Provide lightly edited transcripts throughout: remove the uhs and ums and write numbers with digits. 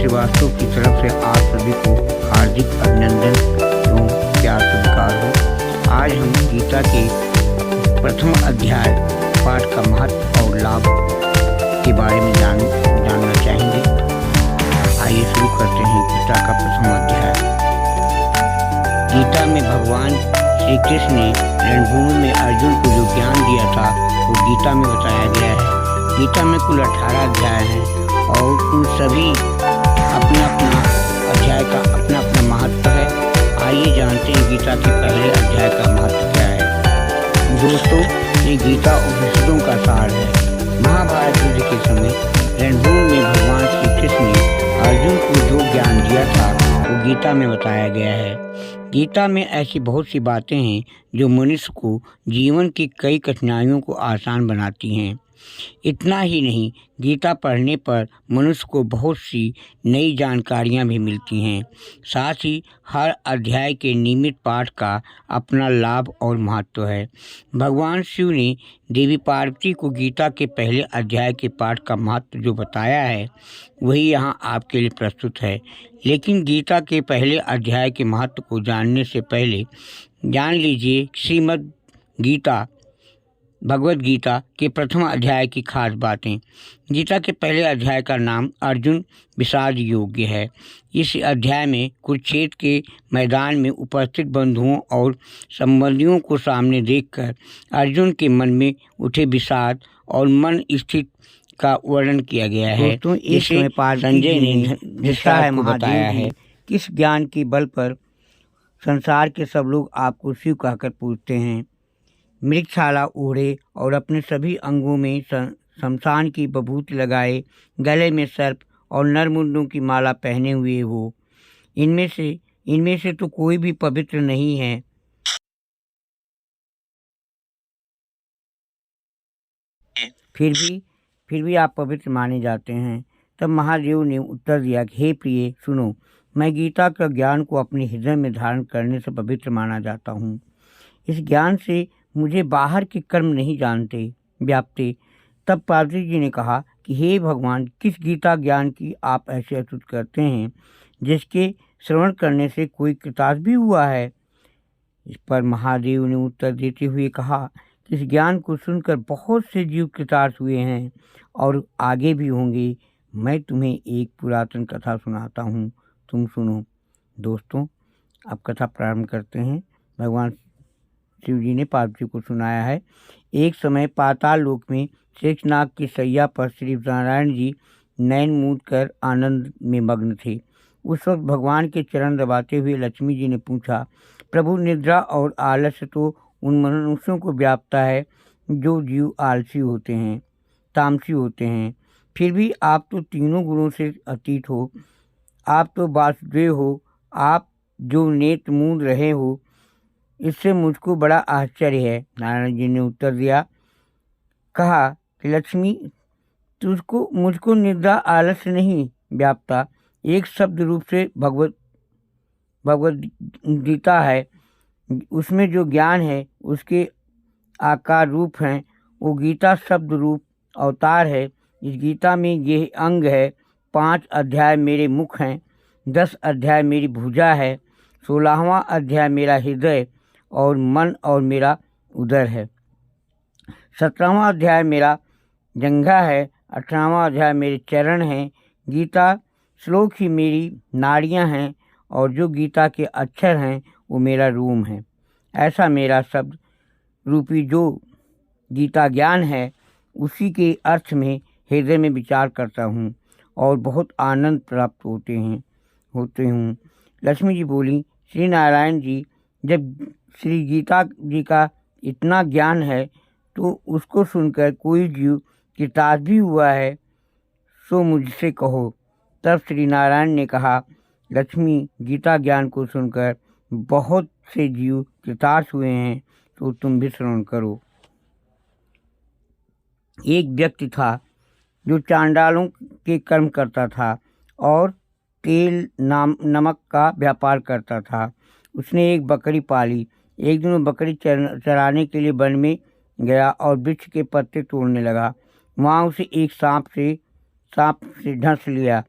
श्रीवास्तव की तरफ से आप सभी को हार्दिक अभिनंदन एवं प्यार स्वीकार हो। आज हम गीता के प्रथम अध्याय पाठ का महत्व और लाभ के बारे में जानना चाहेंगे। आइए शुरू करते हैं गीता का प्रथम अध्याय। गीता में भगवान श्री कृष्ण ने रणभूमि में अर्जुन को जो ज्ञान दिया था वो गीता में बताया गया है। गीता में कुल 18 अध्याय हैं और उन सभी अपना अपना अध्याय का अपना अपना महत्व है। आइए जानते हैं गीता के पहले अध्याय का महत्व क्या है। दोस्तों, ये गीता उपनिषदों का सार है। महाभारत युद्ध के समय रणभूमि में भगवान श्री कृष्ण ने अर्जुन को जो ज्ञान दिया था वो गीता में बताया गया है। गीता में ऐसी बहुत सी बातें हैं जो मनुष्य को जीवन की कई कठिनाइयों को आसान बनाती हैं। इतना ही नहीं, गीता पढ़ने पर मनुष्य को बहुत सी नई जानकारियाँ भी मिलती हैं। साथ ही हर अध्याय के नियमित पाठ का अपना लाभ और महत्व है। भगवान शिव ने देवी पार्वती को गीता के पहले अध्याय के पाठ का महत्व जो बताया है वही यहाँ आपके लिए प्रस्तुत है। लेकिन गीता के पहले अध्याय के महत्व को जानने से पहले जान लीजिए श्रीमद् गीता भगवद गीता के प्रथम अध्याय की खास बातें। गीता के पहले अध्याय का नाम अर्जुन विषाद योग्य है। इस अध्याय में कुरुक्षेत्र के मैदान में उपस्थित बंधुओं और संबंधियों को सामने देखकर अर्जुन के मन में उठे विषाद और मन स्थिति का वर्णन किया गया है। दोस्तों, इस समय संजय ने को बताया है किस ज्ञान के बल पर संसार के सब लोग आपको शिव कहकर पूछते हैं। मृगशाला ओढ़े और अपने सभी अंगों में शमशान की बभूति लगाए, गले में सर्प और नरमुंडों की माला पहने हुए हो। इनमें से तो कोई भी पवित्र नहीं है। फिर भी आप पवित्र माने जाते हैं। तब महादेव ने उत्तर दिया कि हे प्रिय, सुनो, मैं गीता का ज्ञान को अपने हृदय में धारण करने से पवित्र माना जाता हूँ। इस ज्ञान से मुझे बाहर के कर्म नहीं जानते व्याप्ते। तब पार्वती जी ने कहा कि हे भगवान, किस गीता ज्ञान की आप ऐसे अतुत करते हैं जिसके श्रवण करने से कोई कृतार्थ भी हुआ है। इस पर महादेव ने उत्तर देते हुए कहा कि इस ज्ञान को सुनकर बहुत से जीव कृतार्थ हुए हैं और आगे भी होंगे। मैं तुम्हें एक पुरातन कथा सुनाता हूँ, तुम सुनो। दोस्तों, अब कथा प्रारंभ करते हैं। भगवान शिव जी ने पार्वती को सुनाया है। एक समय पाताल लोक में शेषनाग की सैया पर श्री नारायण जी नयन मूंद कर आनंद में मग्न थे। उस वक्त भगवान के चरण दबाते हुए लक्ष्मी जी ने पूछा, प्रभु, निद्रा और आलस्य तो उन मनुष्यों को व्यापता है जो जीव आलसी होते हैं, तामसी होते हैं। फिर भी आप तो तीनों गुणों से अतीत हो। आप तो वासुदेव हो। आप जो नेत्र मूंद रहे हो, इससे मुझको बड़ा आश्चर्य है। नारायण जी ने उत्तर दिया, कहा कि लक्ष्मी, मुझको निद्रा आलस्य नहीं व्यापता। एक शब्द रूप से भगवद गीता है, उसमें जो ज्ञान है उसके आकार रूप हैं। वो गीता शब्द रूप अवतार है। इस गीता में ये अंग है। 5 अध्याय मेरे मुख हैं, 10 अध्याय मेरी भुजा है, 16वां अध्याय मेरा हृदय और मन और मेरा उदर है, 17वां अध्याय मेरा जंघा है, 18वां अध्याय मेरे चरण हैं। गीता श्लोक ही मेरी नाड़ियां हैं और जो गीता के अक्षर हैं वो मेरा रूम है। ऐसा मेरा शब्द रूपी जो गीता ज्ञान है उसी के अर्थ में हृदय में विचार करता हूँ और बहुत आनंद प्राप्त होते हूँ। लक्ष्मी जी बोली, श्री नारायण जी, जब श्री गीता जी का इतना ज्ञान है तो उसको सुनकर कोई जीव कृतार्थ भी हुआ है सो मुझसे कहो। तब श्री नारायण ने कहा, लक्ष्मी, गीता ज्ञान को सुनकर बहुत से जीव कृतार्थ हुए हैं, तो तुम भी श्रवण करो। एक व्यक्ति था जो चांडालों के कर्म करता था और तेल नमक का व्यापार करता था। उसने एक बकरी पाली। एक दिन वो बकरी चराने के लिए वन में गया और वृक्ष के पत्ते तोड़ने लगा। वहाँ उसे एक सांप से डंस लिया।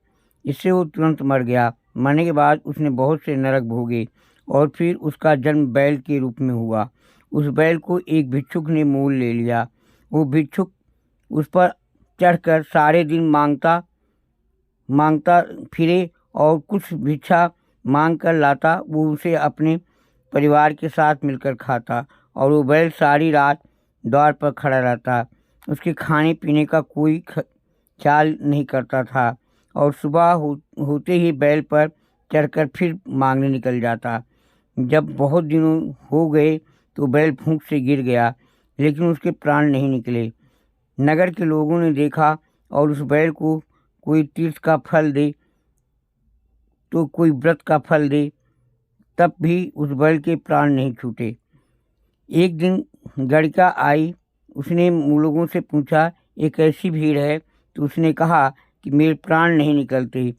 इससे वो तुरंत मर गया। मरने के बाद उसने बहुत से नरक भोगे और फिर उसका जन्म बैल के रूप में हुआ। उस बैल को एक भिक्षुक ने मोल ले लिया। वो भिक्षुक उस पर चढ़कर सारे दिन मांगता मांगता फिरे और कुछ भिक्षा मांग कर लाता वो उसे अपने परिवार के साथ मिलकर खाता, और वो बैल सारी रात द्वार पर खड़ा रहता। उसके खाने पीने का कोई ख्याल नहीं करता था, और सुबह होते ही बैल पर चढ़कर फिर मांगने निकल जाता। जब बहुत दिनों हो गए तो बैल भूख से गिर गया, लेकिन उसके प्राण नहीं निकले। नगर के लोगों ने देखा और उस बैल को कोई तीर्थ का फल दे तो कोई व्रत का फल दे, तब भी उस बैल के प्राण नहीं छूटे। एक दिन गड़िका आई। उसने लोगों से पूछा, एक ऐसी भीड़ है? तो उसने कहा कि मेरे प्राण नहीं निकलते,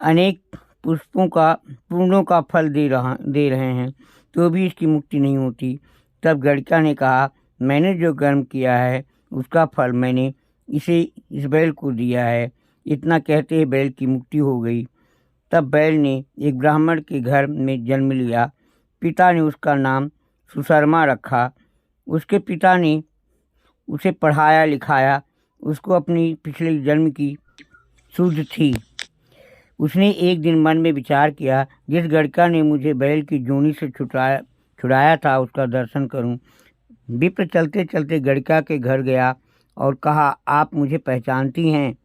अनेक पुण्यों का फल दे रहे हैं, तो भी इसकी मुक्ति नहीं होती। तब गड़िका ने कहा, मैंने जो कर्म किया है उसका फल मैंने इस बैल को दिया है। इतना कहते ही बैल की मुक्ति हो गई। तब बैल ने एक ब्राह्मण के घर में जन्म लिया। पिता ने उसका नाम सुशर्मा रखा। उसके पिता ने उसे पढ़ाया लिखाया। उसको अपनी पिछले जन्म की सुध थी। उसने एक दिन मन में विचार किया, जिस गड़िका ने मुझे बैल की जोनी से छुड़ाया था उसका दर्शन करूं। विप्र चलते चलते गड़िका के घर गया और कहा, आप मुझे पहचानती हैं?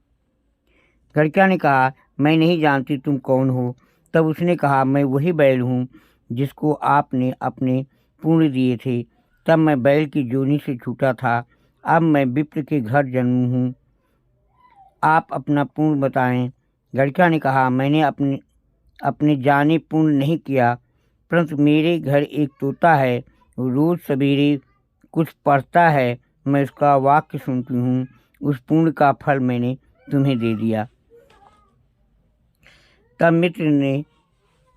गड़िका ने कहा, मैं नहीं जानती, तुम कौन हो? तब उसने कहा, मैं वही बैल हूँ जिसको आपने अपने पुण्य दिए थे। तब मैं बैल की जोनी से छूटा था। अब मैं विप्र के घर जन्म हूँ। आप अपना पुण्य बताएं। गड़िका ने कहा, मैंने अपने जाने पुण्य नहीं किया, परंतु मेरे घर एक तोता है, वो रोज सवेरे कुछ पढ़ता है, मैं उसका वाक्य सुनती हूँ। उस पुण्य का फल मैंने तुम्हें दे दिया। तब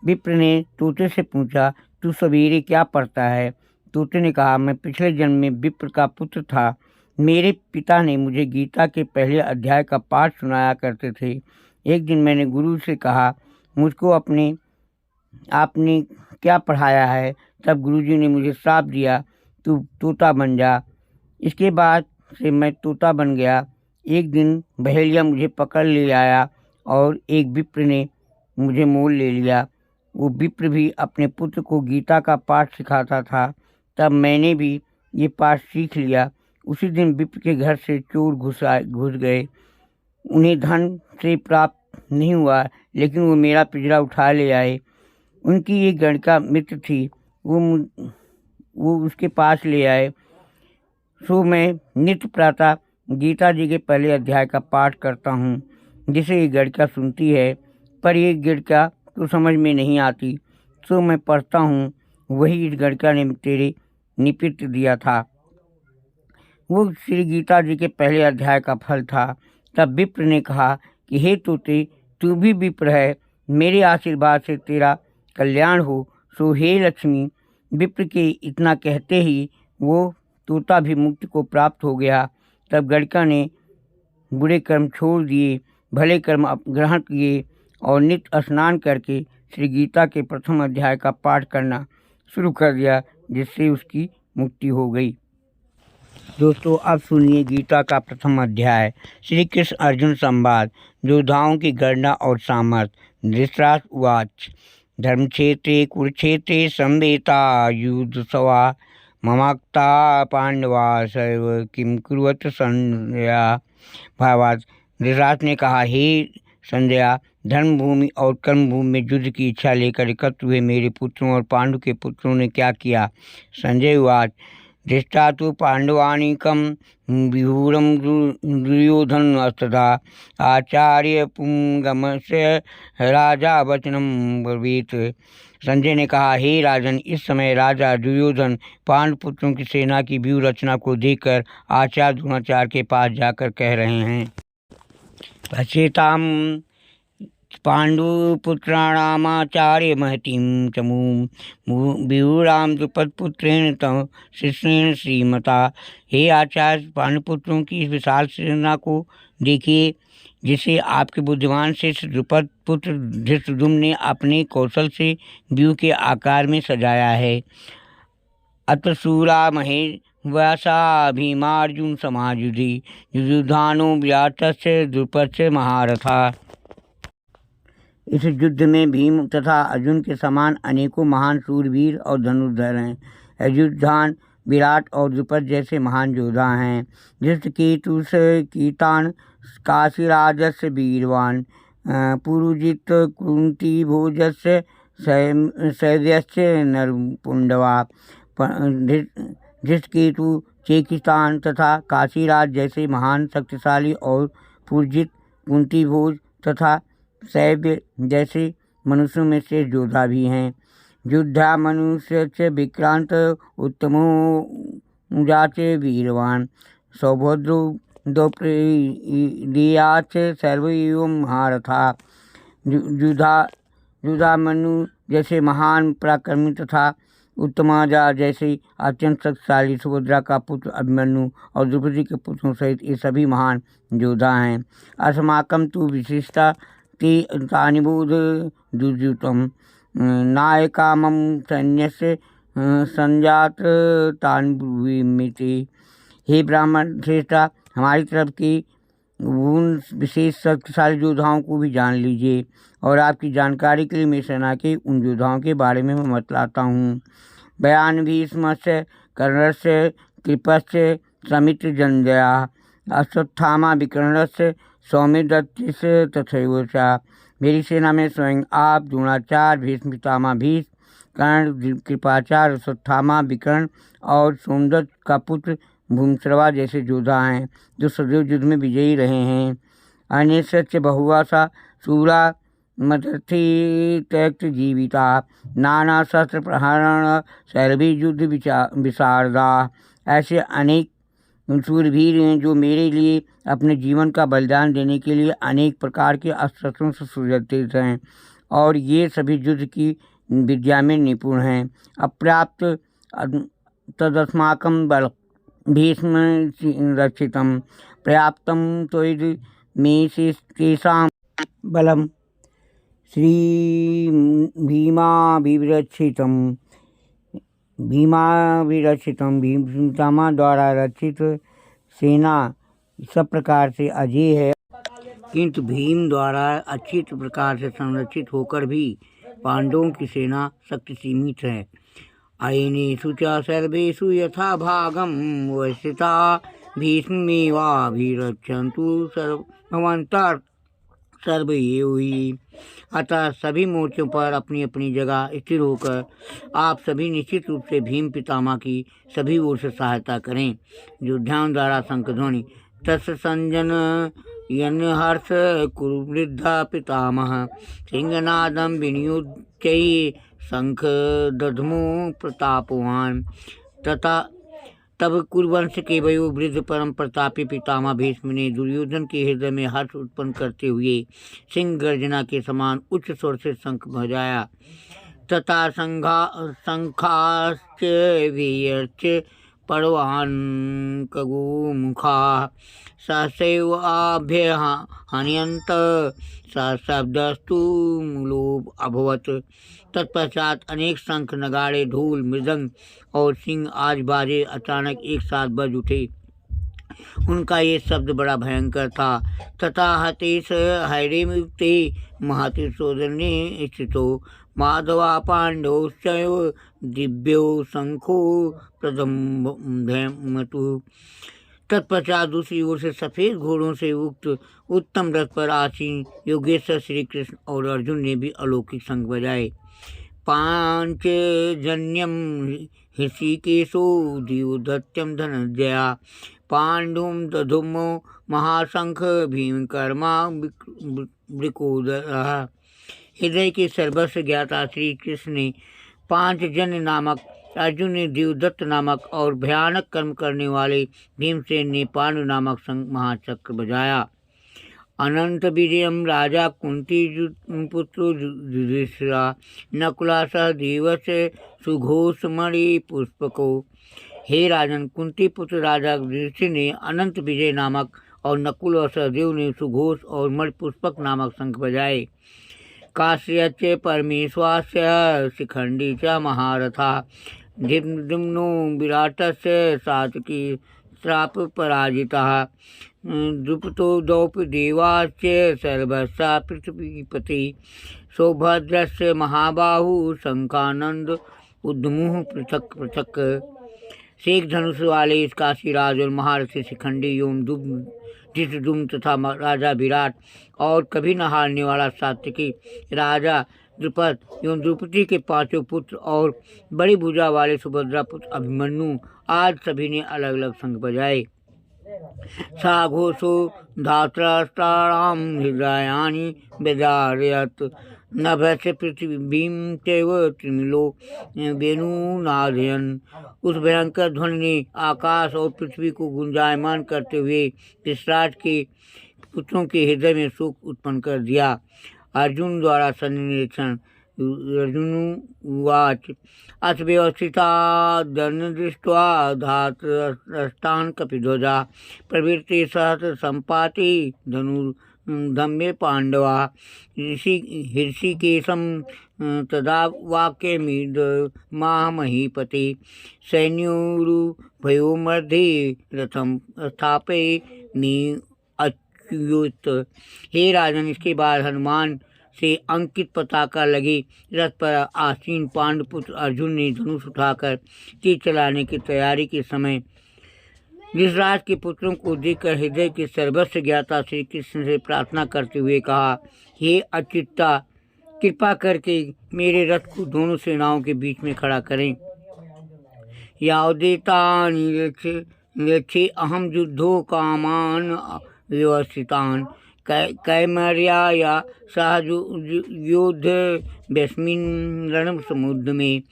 विप्र ने तोते से पूछा, तू सवेरे क्या पढ़ता है? तोते ने कहा, मैं पिछले जन्म में विप्र का पुत्र था। मेरे पिता ने मुझे गीता के पहले अध्याय का पाठ सुनाया करते थे। एक दिन मैंने गुरु से कहा, मुझको आपने क्या पढ़ाया है? तब गुरुजी ने मुझे श्राप दिया, तू तोता बन जा। इसके बाद से मैं तोता बन गया। एक दिन बहेलिया मुझे पकड़ ले आया और एक विप्र ने मुझे मोल ले लिया। वो विप्र भी अपने पुत्र को गीता का पाठ सिखाता था। तब मैंने भी ये पाठ सीख लिया। उसी दिन विप्र के घर से चोर घुस गए। उन्हें धन से प्राप्त नहीं हुआ, लेकिन वो मेरा पिंजरा उठा ले आए। उनकी एक गड़िका मित्र थी, वो उसके पास ले आए। सो मैं नित्य प्रातः गीता जी के पहले अध्याय का पाठ करता हूँ, जिसे ये गड़िका सुनती है, पर ये गड़िका तो समझ में नहीं आती। सो मैं पढ़ता हूँ, वही इस गड़िका ने तेरे निपित दिया था। वो श्री गीता जी के पहले अध्याय का फल था। तब विप्र ने कहा कि हे तोते, तू भी विप्र है, मेरे आशीर्वाद से तेरा कल्याण हो। सो हे लक्ष्मी। विप्र के इतना कहते ही वो तोता भी मुक्ति को प्राप्त हो गया। तब गड़िका ने बुरे कर्म छोड़ दिए, भले कर्म ग्रहण किए और नित्य स्नान करके श्री गीता के प्रथम अध्याय का पाठ करना शुरू कर दिया, जिससे उसकी मुक्ति हो गई। दोस्तों, अब सुनिए गीता का प्रथम अध्याय। श्री कृष्ण अर्जुन संवाद, योद्धाओं की गणना और सामर्थ्य। धृतराष्ट्र उवाच, धर्मक्षेत्रे कुरुक्षेत्रे संवेता युद्धसवा ममाक्ता पांडवा सर्व किम कुर्वत संजया। भावार्थ, धृतराष्ट्र ने कहा, हे संजया, धर्म भूमि और कर्म भूमि में युद्ध की इच्छा लेकर एकत्र हुए मेरे पुत्रों और पांडु के पुत्रों ने क्या किया? संजय उवाच, दृष्टा तो पांडवानीकम विहूरम दुर्योधन अस्तधा आचार्य पुंगमस्य राजा वचनम ब्रवीत। संजय ने कहा, हे राजन, इस समय राजा दुर्योधन पांडुपुत्रों की सेना की व्यूह रचना को देखकर आचार्य द्रोणाचार्य के पास जाकर कह रहे हैं, पश्येताम पांडुपुत्राणामाचार्य महतीं चमूं विहुराम द्रुपदपुत्रेण तम शिष्येण श्रीमता। हे आचार्य, पांडुपुत्रों की इस विशाल सेना को देखिए। जिसे आपके बुद्धिमान से द्रुपद पुत्र धृष्टद्युम्न ने अपने कौशल से व्यूह के आकार में सजाया है। अत्र शूरा महे व्यासा भीमार्जुन समायुधि युधानो व्यातस्य द्रुपदस्य महारथा। इस युद्ध में भीम तथा अर्जुन के समान अनेकों महान शूरवीर और धनुर्धर हैं। युद्धान विराट और द्रुपद जैसे महान योद्धा हैं। धृष्टकेतु कीतान काशीराजस्य वीरवान पुरुजित कुंती भोजस्य शैर्यस्य नरपुंडवा। धृष्टकेतु चेकिस्तान तथा काशीराज जैसे महान शक्तिशाली और पुरजित कुंती भोज तथा शैव्य जैसे मनुष्यों में से योद्धा भी हैं। युद्धा मनुष्य च विक्रांत उत्तमो जाचे वीरवान सौभद्रो द्रौपदीयाच सर्व एवं महारथा। युद्धा मनु जैसे महान पराक्रमी तथा उत्तमाजा जैसे अत्यंत शक्तिशाली सुभद्रा का पुत्र अभिमन्यु और द्रौपदी के पुत्रों सहित ये सभी महान योद्धा हैं। अस्माकं तु विशिष्टा तानि बोध दुर्युतम नायकामं सैन्यस्य संजात तानि ब्रूवीमिति। हे ब्राह्मण श्रेष्ठा, हमारी तरफ की उन विशेष शक्तिशाली योद्धाओं को भी जान लीजिए और आपकी जानकारी के लिए मैं सेना के उन योद्धाओं के बारे में मैं बतलाता हूँ। बयान भीष्मस्य कर्णस्य कृपस्य समित्रजनजया अश्वत्थामा विकर्णस्य सौम्यदत्तिस्य तथैव च। मेरी सेना में स्वयं आप, द्रोणाचार्य, भीष्म पितामह भीष्म, कर्ण, कृपाचार्य, अश्वत्थामा, विकर्ण और सोमदत्त का पुत्र भूमश्रवा जैसे योद्धा हैं जो सदैव युद्ध में विजयी रहे हैं। अन्यश्च बहुवासा शूरा मदर्थी त्यक्त जीविता नाना शस्त्र प्रहरण शैलभी युद्ध विशारदा। ऐसे अनेक शूरवीर हैं जो मेरे लिए अपने जीवन का बलिदान देने के लिए अनेक प्रकार के अस्त्रों से सुसज्जित हैं और ये सभी युद्ध की विद्या में निपुण हैं। अपर्याप्त तदस्माकं बल भीष्म रक्षितं पर्याप्तं त्वयि मे तेषां बलम्। श्री भीमाभिरक्षितं भीम पितामह द्वारा रक्षित सेना सब प्रकार से अजय है, किंतु भीम द्वारा अच्छी प्रकार से संरक्षित होकर भी पांडवों की सेना शक्ति सीमित है। अयनेषु च सर्वेषु यथा भागं व्यवस्थिता भीष्मेवाभिरक्षन्तु भवन्तः सर्व एव हि। अतः सभी मोर्चों पर अपनी अपनी जगह स्थिर होकर आप सभी निश्चित रूप से भीम पितामह की सभी ओर से सहायता करें। योद्धाओं द्वारा शंखध्वनि तस् संजन यन हर्ष कुरुवृद्धा पितामह सिंहनादम विनियुच्य शंख दध्मो प्रतापवान। तथा तब कुरुवंश के वयो वृद्ध परम प्रतापी पितामह भीष्म ने दुर्योधन के हृदय में हर्ष उत्पन्न करते हुए सिंह गर्जना के समान उच्च स्वर से शंख बजाया। तथा शंखाश्च वीर्यश्च पर्वान् कगोमुखा सहसैव आभ्यहन्यन्त सशब्दस्तु मूलोप अभवत्। तत्पश्चात अनेक शंख, नगाड़े, ढोल, मृदंग और सिंह आज बाजे अचानक एक साथ बज उठे। उनका ये शब्द बड़ा भयंकर था। तथा हतेश हैरेमुक्ते महति सौजन्ये स्थितो माधवा पांडवश्चैव दिव्यो शंखो प्रदम्भयतु। तत्पश्चात दूसरी ओर से सफ़ेद घोड़ों से युक्त उत्तम रथ पर आसीन योगेश्वर श्री कृष्ण और अर्जुन ने भी अलौकिक शंख बजाए। पांचजन्यम ऋषिकेशो दिवदत्यम धनंजया पांडुम दधुमो महाशंख भीमकर्मा वृकोदरः। हृदय के सर्वस्व ज्ञाता श्री कृष्ण ने पांचजन्य नामक, अर्जुन ने देवदत्त नामक और भयानक कर्म करने वाले भीमसेन ने पांडु नामक शंख महाचक्र बजाया। अनंत विजयम राजा कुंती पुत्रो युधिष्ठिरा नकुला सह देवस्य सुघोषमणि पुष्पको। हे राजन, कुंती पुत्र राजा युधिष्ठिर ने अनंत विजय नामक और नकुल और सहदेव ने सुघोष और मणिपुष्पक नामक शंख बजाए। काश्यच परमेश्वास्य शिखंडी च महारथा धिम्नो विराटस्य सातकी श्राप पराजितः द्रुपदो द्रौपदेवाश्च सर्वस्या पृथ्वीपति सौभद्रस्य महाबाहु शंखानंद उद्मुह पृथक पृथक। शेख धनुष वाले इस काशीराज और महारथी शिखंडी एवं धृष्टद्युम्न तथा राजा विराट और कभी न हारने वाला सात्यकी राजा द्रुपद एवं द्रौपदी के पांचों पुत्र और बड़ी भुजा वाले सुभद्रा पुत्र अभिमन्यु आज सभी ने अलग अलग शंख बजाए। सा घोषो धात्रास्त्राणां हृदयानि विदारयत् नभस्य पृथ्वीं चैव त्रिमिलो वेणुनादयन्। उस भयंकर ध्वनि ने आकाश और पृथ्वी को गुंजायमान करते हुए धृतराष्ट्र के पुत्रों के हृदय में शोक उत्पन्न कर दिया। अर्जुन द्वारा सन्निरीक्षण। अर्जुनुवाच अर्थव्यवस्थिता दृष्ट्वा धातस्तान् कपिध्वजा प्रवृत्ति सहस्र संपाति धनुर्धम्ये पांडवा हृषिकेशं तदा वाक्यमिद महामहीपते सैन्योरुभयो मध्ये रथं स्थापयामि अच्युत। हे राजन, इसके बाद हनुमान से अंकित पताका लगे रथ पर आसीन पांडुपुत्र अर्जुन ने धनुष उठाकर तीर चलाने की तैयारी के समय धृतराष्ट्र के पुत्रों को देखकर हृदय के सर्वस्व ज्ञाता श्री कृष्ण से प्रार्थना करते हुए कहा, हे अच्युता, कृपा करके मेरे रथ को दोनों सेनाओं के बीच में खड़ा करें। यावदेतानि रथे अहम युद्धो कामान व्यवस्थितान् कैमर्याया सह युद्ध व्यस्मिन् रणसमुद्र में,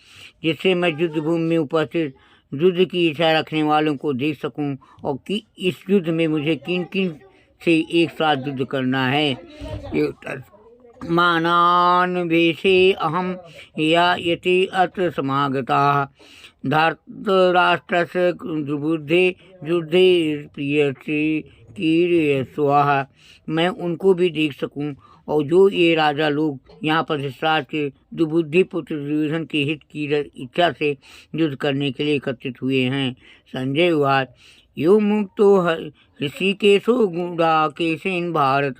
जिससे मैं युद्ध भूमि में उपस्थित युद्ध की इच्छा रखने वालों को देख सकूं और कि इस युद्ध में मुझे किन किन से एक साथ युद्ध करना है। मानान्वेषे अहम या यति अत्र समागताः धार्तराष्ट्रस्य दुर्बुद्धे युद्धे प्रियसी कीर्यस्वाहा। मैं उनको भी देख सकूं और जो ये राजा लोग यहाँ पर धृतराष्ट्र के दुर्बुद्धि पुत्र दुर्योधन के हित की इच्छा से युद्ध करने के लिए एकत्रित हुए हैं। संजय उवाच यो मुक्तो ऋषिकेशो गुडाकेशेन भारत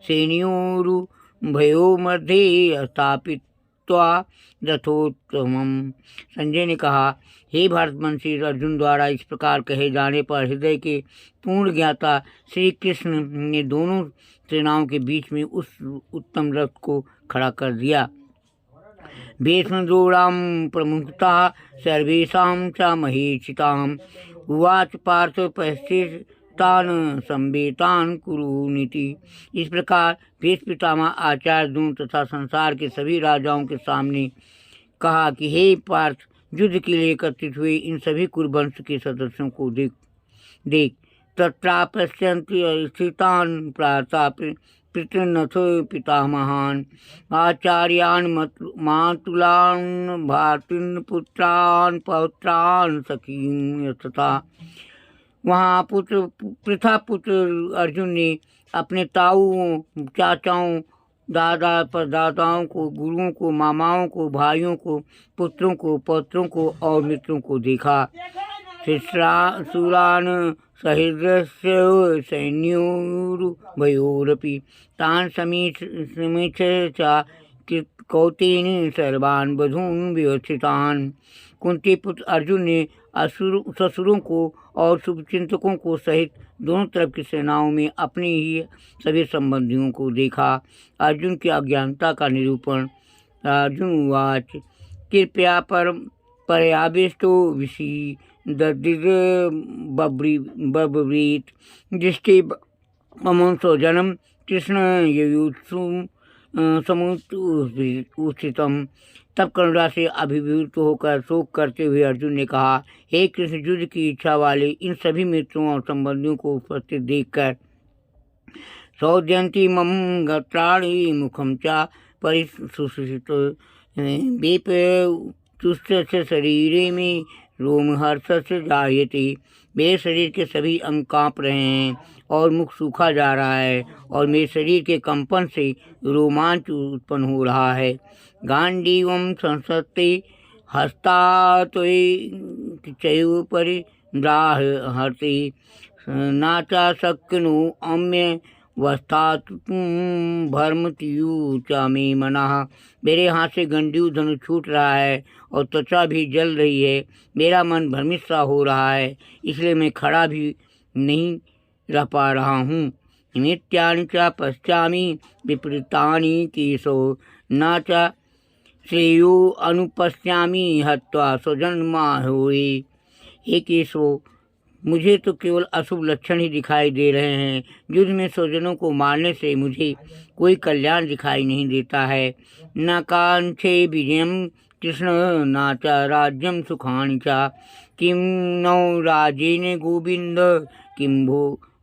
सैन्योरुभयो मध्ये स्थापित्वा रथोत्तमम्। संजय ने कहा, हे भारतवंशी अर्जुन द्वारा इस प्रकार कहे जाने पर हृदय के पूर्ण ज्ञाता श्री कृष्ण ने दोनों सेनाओं के बीच में उस उत्तम रथ को खड़ा कर दिया। भीष्मद्रोणां प्रमुखता सर्वेषां च महीक्षिताम् उवाच पार्थ पश्चितान् संवेतान् कुरुनीति। इस प्रकार भीष्म पितामह आचार्य दोनों तथा संसार के सभी राजाओं के सामने कहा कि हे पार्थ, युद्ध के लिए एकत्रित हुए इन सभी कुरुवंश के सदस्यों को देख तत्रापश्यन्ति स्थितान् प्राता पितृनथ पितामहान् आचार्यान् मातुलान् भातृन् पुत्रान् पौत्रान् सखीं तथा। वहाँ पृथा पुत्र अर्जुन ने अपने ताऊओं, चाचाओं, दादा परदादाओं को, गुरुओं को, मामाओं को, भाइयों को, पुत्रों को, पौत्रों को और मित्रों को देखा। शूरान् सहृदस्य सैन्योरुभयोरपि तान् समीक्ष्य च कौतेन सर्वान् बधून् व्यवस्थितान्। कुंती पुत्र अर्जुन ने ससुरों को और शुभचिंतकों को सहित दोनों तरफ की सेनाओं में अपने ही सभी संबंधियों को देखा। अर्जुन की अज्ञानता का निरूपण। अर्जुन उवाच कृपया पर्याविष्टो विषि बब्रीत दृष्टि ममोंसो जन्म कृष्ण युयुत्सुम समुत्थितम्। तब करुणा से अभिभूत होकर शोक करते हुए अर्जुन ने कहा, हे कृष्ण, युद्ध की इच्छा वाले इन सभी मित्रों और संबंधियों को उपस्थित देखकर सौद्यंती मम गत्राणि मुखम च परिसुषित वेप तुष्ट शरीरे में रोमहर्ष जायते मेरे शरीर के सभी अंग काँप रहे हैं और मुख सूखा जा रहा है और मेरे शरीर के कंपन से रोमांच उत्पन्न हो रहा है। गांडीवम संसत्ते हस्तात्वैव परिद्राहति नाचा शक्नु अम्य वस्थात भर्मतियु च मे मनः। मेरे हाथ से गंडीव धनुष छूट रहा है और त्वचा भी जल रही है। मेरा मन भ्रमित सा हो रहा है, इसलिए मैं खड़ा भी नहीं रह पा रहा हूँ। नित्यानि च पश्यामि विपरीतानि केशो न च श्रेयो अनुपश्यामि हत्वा स्वजन्माहोहि। हे केशव, मुझे तो केवल अशुभ लक्षण ही दिखाई दे रहे हैं। युद्ध में स्वजनों को मारने से मुझे कोई कल्याण दिखाई नहीं देता है। न कांक्षे विजयम कृष्ण न च राज्यम सुखानि च किं नो राजेन गोविंद किं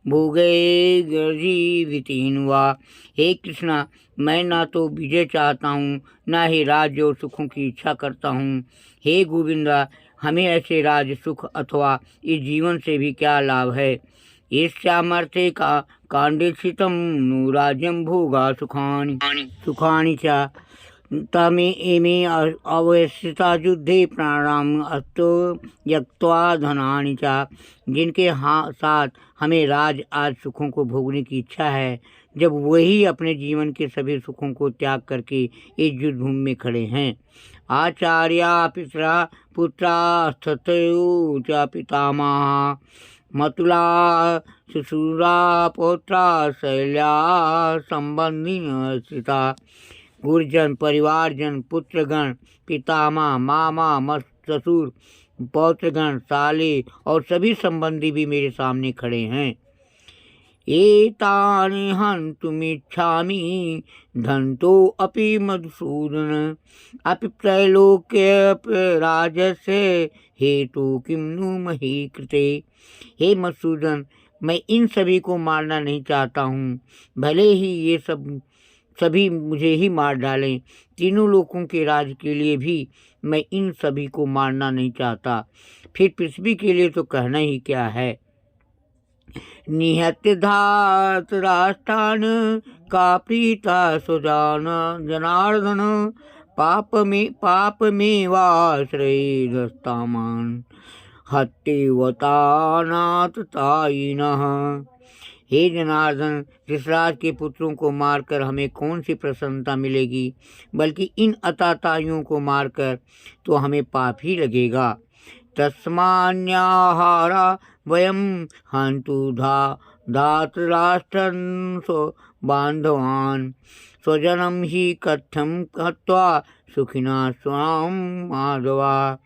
भोगे गर्जीवितेन वा। हे कृष्णा, मैं ना तो विजय चाहता हूँ, ना ही राज्य और सुखों की इच्छा करता हूँ। हे गोविंदा, हमें ऐसे राज सुख अथवा इस जीवन से भी क्या लाभ है। ईर्ष्यामर्थे का कांडे स्थितम नु राज्यम भोगा सुखानि च तमे एमे अवश्यता युद्धे प्राणाम अस्तो यक्त्वा धनानि च। जिनके साथ हमें राज आज सुखों को भोगने की इच्छा है, जब वही अपने जीवन के सभी सुखों को त्याग करके इस युद्ध भूमि में खड़े हैं। आचार्या पितरा पुत्रा स्थतयो च पितामहा मतुला शिशुरा पौत्रा शैल्या संबंधी स्थिता। गुरुजन, परिवारजन, पुत्रगण, पितामह, मामा, ससुर, पौत्रगण, साले और सभी संबंधी भी मेरे सामने खड़े हैं। एतानि हन्तुमिच्छामि धन्तो अपि मधुसूदन अपि त्रैलोक्य राजस्य हेतु किं नु मही कृते। हे मधुसूदन, मैं इन सभी को मारना नहीं चाहता हूँ, भले ही ये सभी मुझे ही मार डालें। तीनों लोकों के राज के लिए भी मैं इन सभी को मारना नहीं चाहता, फिर पृथ्वी के लिए तो कहना ही क्या है। निहत्य धात राष्ट्रान का प्रीता सुजान जनार्दन पाप में वाश्रय दस्तामान हत्यवतानाथ तायिनः। हे जनार्दन, धृतराज के पुत्रों को मारकर हमें कौन सी प्रसन्नता मिलेगी, बल्कि इन अताताइयों को मारकर तो हमें पाप ही लगेगा। तस्मान्याहारा वयम हन्तु धातराष्ट्रं बांधवान् स्वजनम ही कथम हत्वा सुखिना स्वाम माधवा।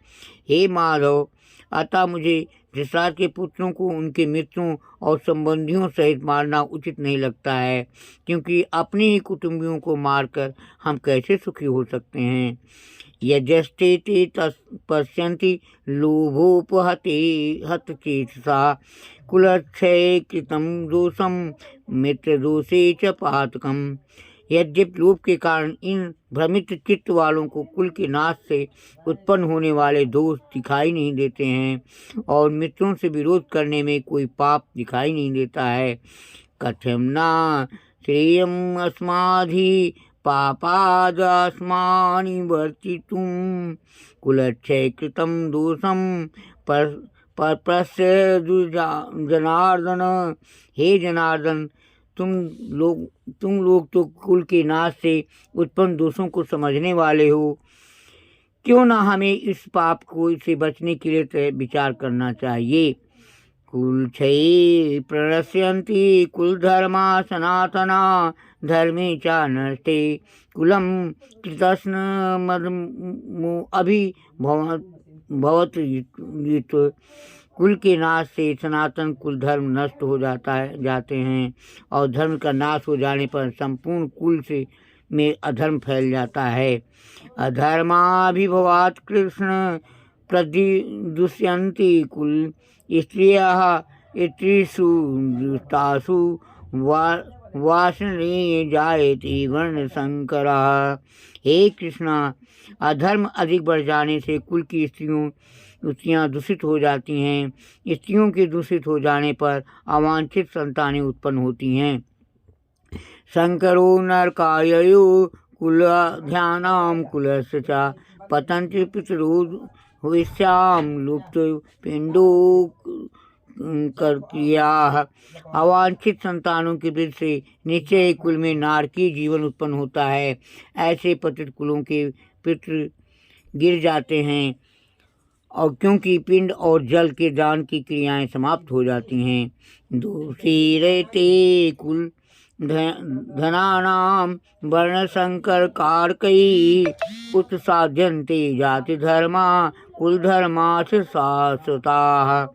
हे माधव, अतः मुझे धृतराज के पुत्रों को उनके मित्रों और संबंधियों सहित मारना उचित नहीं लगता है, क्योंकि अपने ही कुटुंबियों को मारकर हम कैसे सुखी हो सकते हैं। यजस्ते ते पश्यन्ति लोभोपहते हतचेतसा कुलक्षये कृतं दोषं मित्रदोषे च पातकम्। यद्यपि लोभ के कारण इन भ्रमित चित्त वालों को कुल के नाश से उत्पन्न होने वाले दोष दिखाई नहीं देते हैं और मित्रों से विरोध करने में कोई पाप दिखाई नहीं देता है। कथम न श्रेयम अस्माधि पापादस्मानि वर्तितुं कुलक्षय कृतं दोषम परप्रस्य जनार्दन। हे जनार्दन, तुम लोग तो कुल के नाश से उत्पन्न दोषों को समझने वाले हो, क्यों ना हमें इस पाप को से बचने के लिए विचार करना चाहिए। कुलक्षये प्रणश्यन्ति कुलधर्मा सनातना धर्मे च नष्टे कुलं कृतस्न अभिभवत्। कुल के नाश से सनातन कुल धर्म नष्ट हो जाते हैं और धर्म का नाश हो जाने पर संपूर्ण कुल से में अधर्म फैल जाता है। अधर्माभिभवात् कृष्ण प्रदिदुष्यन्ति कुल स्त्रियः स्त्रीषु दुष्टासु वासने जायते वर्ण संकरः। हे कृष्णा, अधर्म अधिक बढ़ जाने से कुल की स्त्रियों स्त्रियाँ दूषित हो जाती हैं। स्त्रियों के दूषित हो जाने पर अवांछित संतानें उत्पन्न होती हैं। शंकरो नरकाययो कुलध्यानां कुलस्य च पतन्ति पितरो भविष्यां लुप्त पिंडो कर्कियाः। अवांछित संतानों के वृद्ध से निश्चय कुल में नारकीय जीवन उत्पन्न होता है। ऐसे पतित कुलों के पितृ गिर जाते हैं और क्योंकि पिंड और जल के दान की क्रियाएं समाप्त हो जाती हैं। दूषी रहते कुल धनानाम वर्ण संकर कारकई उत्साध्यन्ते जाति धर्मा कुल धर्मार्थ शाश्वताः।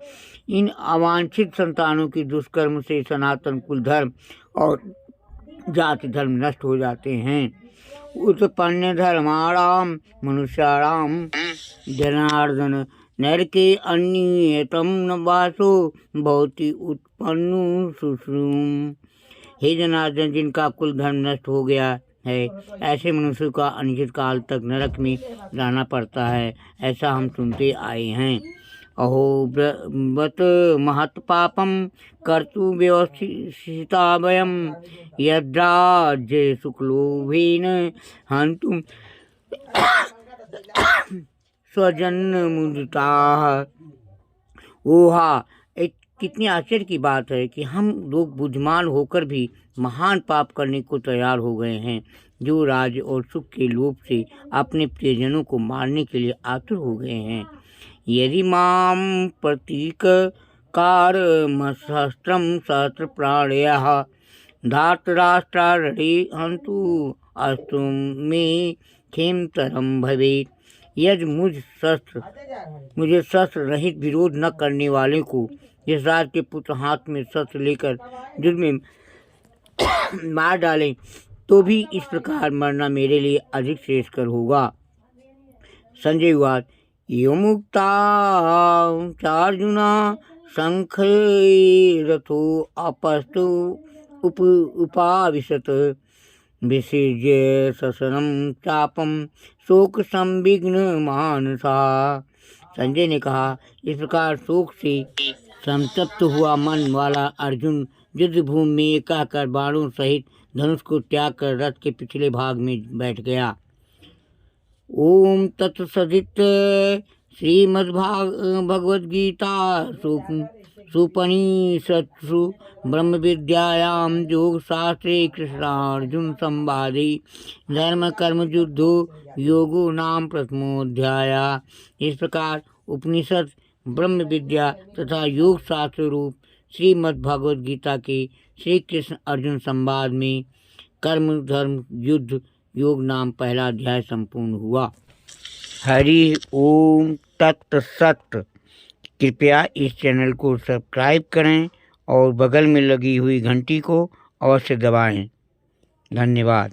इन अवांछित संतानों की दुष्कर्म से सनातन कुल धर्म और जाति धर्म नष्ट हो जाते हैं। उत्पन्न धर्माणाम मनुष्याणाम जनार्दन नरके अन्यतम न वासो भवति उत्पन्नु शुश्रूम। हे जनार्दन, जिनका कुल धर्म नष्ट हो गया है, ऐसे मनुष्यों का अनिश्चित काल तक नरक में रहना पड़ता है, ऐसा हम सुनते आए हैं। अहो बत महत् पापम कर्तु व्यवस्थिता वयम यद्राज्य शुक्लोभेन हन्तुम स्वजन मुदिता। ओहा, एक कितनी आश्चर्य की बात है कि हम लोग बुद्धिमान होकर भी महान पाप करने को तैयार हो गए हैं, जो राज्य और सुख के लोभ से अपने प्रियजनों को मारने के लिए आतुर हो गए हैं। यदि माम प्रतीक कारमशस्त्रम सहस्र प्राणयः धार्तराष्ट्रारणे हन्तु अस्तु मे खेमतरम भवेत्। यदि मुझे शस्त्र रहित विरोध न करने वाले को जिस राज के पुत्र हाथ में शस्त्र लेकर युद्ध में मार डालें, तो भी इस प्रकार मरना मेरे लिए अधिक श्रेयस्कर होगा। संजय उवाच योमुक्ता चार्जुना शंखरथो अपस्तु उपाविशत विसृज्य ससनं चापम शोक संविघ्न मानसा। संजय ने कहा, इस प्रकार शोक से संतप्त हुआ मन वाला अर्जुन युद्ध भूमि में एकाकर बाणों सहित धनुष को त्याग कर रथ के पिछले भाग में बैठ गया। ओम तत्सदित श्रीमद्भगवद्गीता सुपनिषत्सु ब्रह्म विद्यायां योग शास्त्रे कृष्णार्जुन संवादे धर्म कर्म युद्धो योगो नाम प्रथमोऽध्याय। इस प्रकार उपनिषद, ब्रह्म विद्या तथा योग शास्त्र रूप श्रीमद्भगवद्गीता के श्री कृष्ण अर्जुन संवाद में कर्म धर्म युद्ध योग नाम पहला अध्याय संपूर्ण हुआ। हरि ओम तत्सत। कृपया इस चैनल को सब्सक्राइब करें और बगल में लगी हुई घंटी को अवश्य दबाएं। धन्यवाद।